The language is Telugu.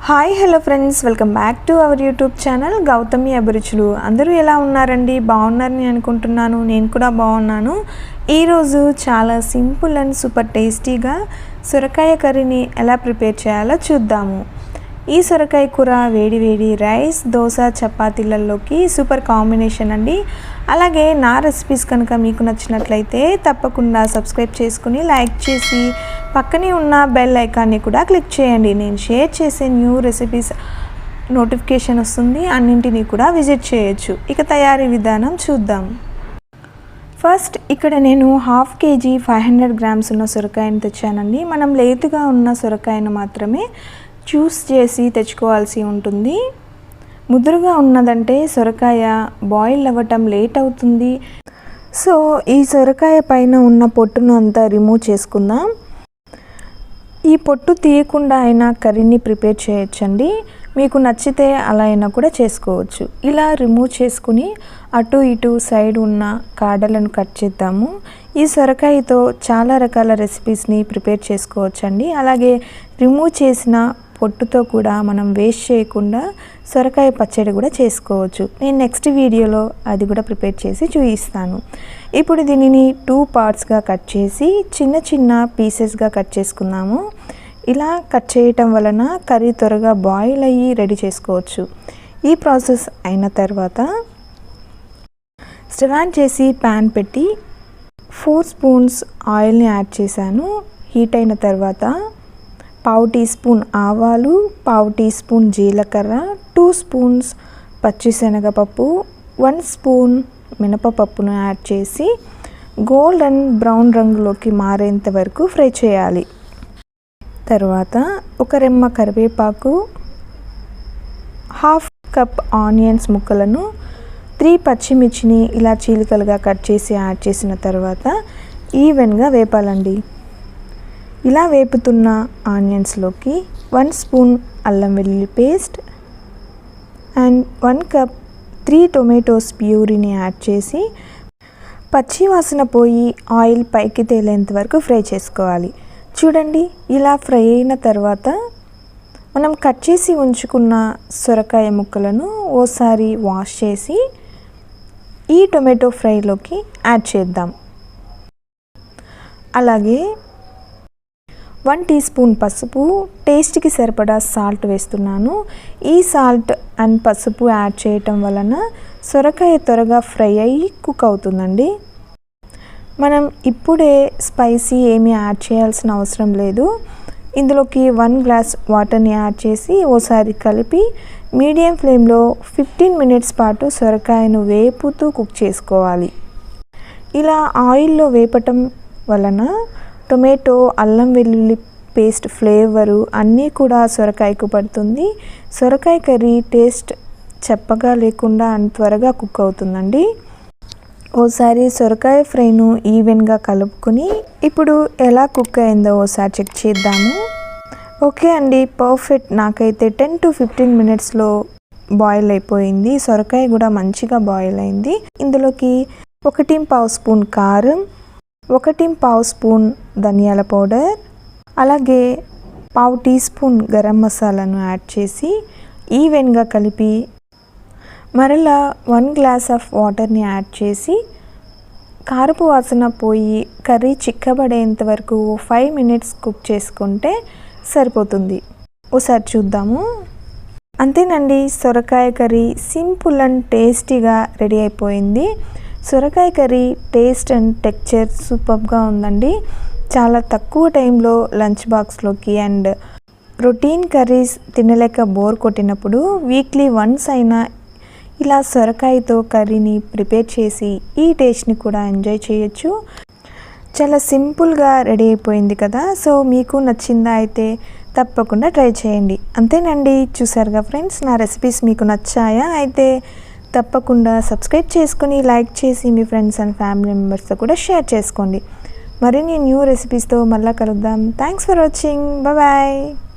Hi hello friends, welcome back to our YouTube channel Gautami అభిరుచులు. అందరూ ఎలా ఉన్నారండి? బాగున్నారని అనుకుంటున్నాను. నేను కూడా బాగున్నాను. ఈరోజు చాలా సింపుల్ అండ్ సూపర్ టేస్టీగా సొరకాయ కర్రీని ఎలా ప్రిపేర్ చేయాలో చూద్దాము. ఈ సొరకాయ కూర వేడి వేడి రైస్, దోశ, చపాతీలలోకి సూపర్ కాంబినేషన్ అండి. అలాగే నా రెసిపీస్ కనుక మీకు నచ్చినట్లయితే తప్పకుండా సబ్స్క్రైబ్ చేసుకుని లైక్ చేసి పక్కనే ఉన్న బెల్ ఐకాన్ని కూడా క్లిక్ చేయండి. నేను షేర్ చేసే న్యూ రెసిపీస్ నోటిఫికేషన్ వస్తుంది. అన్నింటినీ కూడా విజిట్ చేయొచ్చు. ఇక తయారీ విధానం చూద్దాం. ఫస్ట్ ఇక్కడ నేను 1/2 kg 500 grams ఉన్న సొరకాయను తెచ్చానండి. మనం లేతగా ఉన్న సొరకాయను మాత్రమే చూస్ చేసి తెచ్చుకోవాల్సి ఉంటుంది. ముదురుగా ఉన్నదంటే సొరకాయ బాయిల్ అవ్వటం లేట్ అవుతుంది. సో ఈ సొరకాయ పైన ఉన్న పొట్టును అంతా రిమూవ్ చేసుకుందాం. ఈ పొట్టు తీయకుండా అయినా కర్రీని ప్రిపేర్ చేయొచ్చండి. మీకు నచ్చితే అలా అయినా కూడా చేసుకోవచ్చు. ఇలా రిమూవ్ చేసుకుని అటు ఇటు సైడ్ ఉన్న కాడలను కట్ చేద్దాము. ఈ సొరకాయతో చాలా రకాల రెసిపీస్ని ప్రిపేర్ చేసుకోవచ్చండి. అలాగే రిమూవ్ చేసిన పొట్టుతో కూడా మనం వేస్ట్ చేయకుండా సొరకాయ పచ్చడి కూడా చేసుకోవచ్చు. నేను నెక్స్ట్ వీడియోలో అది కూడా ప్రిపేర్ చేసి చూపిస్తాను. ఇప్పుడు దీనిని 2 partsగా కట్ చేసి చిన్న చిన్న పీసెస్గా కట్ చేసుకుందాము. ఇలా కట్ చేయటం వలన కర్రీ త్వరగా బాయిల్ అయ్యి రెడీ చేసుకోవచ్చు. ఈ ప్రాసెస్ అయిన తర్వాత స్టవ్ ఆన్ చేసి ప్యాన్ పెట్టి 4 spoons ఆయిల్ని యాడ్ చేశాను. హీట్ అయిన తర్వాత 1/2 teaspoon ఆవాలు, 1/2 teaspoon జీలకర్ర, 2 spoons పచ్చిశనగపప్పు, 1 spoon మినపపప్పును యాడ్ చేసి గోల్డెన్ బ్రౌన్ రంగులోకి మారేంత వరకు ఫ్రై చేయాలి. తర్వాత ఒక రెమ్మ కరివేపాకు, 1/2 cup ఆనియన్స్ ముక్కలను, 3 పచ్చిమిర్చిని ఇలా చీలికలుగా కట్ చేసి యాడ్ చేసిన తర్వాత ఈవెన్గా వేపాలండి. ఇలా వేపుతున్న ఆనియన్స్లోకి 1 spoon అల్లం వెల్లుల్లి పేస్ట్ అండ్ 1 cup 3 tomatoes ప్యూరీని యాడ్ చేసి పచ్చి వాసన పోయి ఆయిల్ పైకి తేలేంత వరకు ఫ్రై చేసుకోవాలి. చూడండి, ఇలా ఫ్రై అయిన తర్వాత మనం కట్ చేసి ఉంచుకున్న సొరకాయ ముక్కలను ఓసారి వాష్ చేసి ఈ టొమాటో ఫ్రైలోకి యాడ్ చేద్దాం. అలాగే 1 teaspoon పసుపు, టేస్ట్కి సరిపడా సాల్ట్ వేస్తున్నాను. ఈ సాల్ట్ అండ్ పసుపు యాడ్ చేయటం వలన సొరకాయ త్వరగా ఫ్రై అయ్యి కుక్ అవుతుందండి. మనం ఇప్పుడే స్పైసీ ఏమీ యాడ్ చేయాల్సిన అవసరం లేదు. ఇందులోకి 1 glass వాటర్ని యాడ్ చేసి ఓసారి కలిపి మీడియం ఫ్లేమ్లో 15 minutes పాటు సొరకాయను వేపుతూ కుక్ చేసుకోవాలి. ఇలా ఆయిల్లో వేపటం వలన టొమాటో, అల్లం వెల్లుల్లి పేస్ట్ ఫ్లేవరు అన్నీ కూడా సొరకాయకు పడుతుంది. సొరకాయ కర్రీ టేస్ట్ చప్పగా లేకుండా త్వరగా కుక్ అవుతుందండి. ఓసారి సొరకాయ ఫ్రైను ఈవెన్గా కలుపుకొని ఇప్పుడు ఎలా కుక్ అయిందో ఓసారి చెక్ చేద్దాము. ఓకే అండి, పర్ఫెక్ట్. నాకైతే 10 to 15 minutesలో బాయిల్ అయిపోయింది. సొరకాయ కూడా మంచిగా బాయిల్ అయింది. ఇందులోకి 1.5 spoon కారం, 1.5 spoon ధనియాల పౌడర్, అలాగే 1/2 teaspoon గరం మసాలాను యాడ్ చేసి ఈవెన్గా కలిపి మరలా 1 glass ఆఫ్ వాటర్ని యాడ్ చేసి కారపు వాసన పోయి కర్రీ చిక్కబడేంత వరకు 5 minutes కుక్ చేసుకుంటే సరిపోతుంది. ఒకసారి చూద్దాము. అంతేనండి, సొరకాయ కర్రీ సింపుల్ అండ్ టేస్టీగా రెడీ అయిపోయింది. సొరకాయ కర్రీ టేస్ట్ అండ్ టెక్స్చర్ సూపర్గా ఉందండి. చాలా తక్కువ టైంలో లంచ్ బాక్స్లోకి అండ్ రొటీన్ కర్రీస్ తినలేక బోర్ కొట్టినప్పుడు వీక్లీ వన్స్ అయినా ఇలా సొరకాయతో కర్రీని ప్రిపేర్ చేసి ఈ టేస్ట్ని కూడా ఎంజాయ్ చేయొచ్చు. చాలా సింపుల్గా రెడీ అయిపోయింది కదా. సో మీకు నచ్చిందా? అయితే తప్పకుండా ట్రై చేయండి. అంతేనండి, చూసారుగా ఫ్రెండ్స్, నా రెసిపీస్ మీకు నచ్చాయా? అయితే తప్పకుండా సబ్స్క్రైబ్ చేసుకుని లైక్ చేసి మీ ఫ్రెండ్స్ అండ్ ఫ్యామిలీ మెంబర్స్తో కూడా షేర్ చేసుకోండి. మరిన్ని న్యూ రెసిపీస్తో మళ్ళీ కలుద్దాం. Thanks for watching. బాయ్.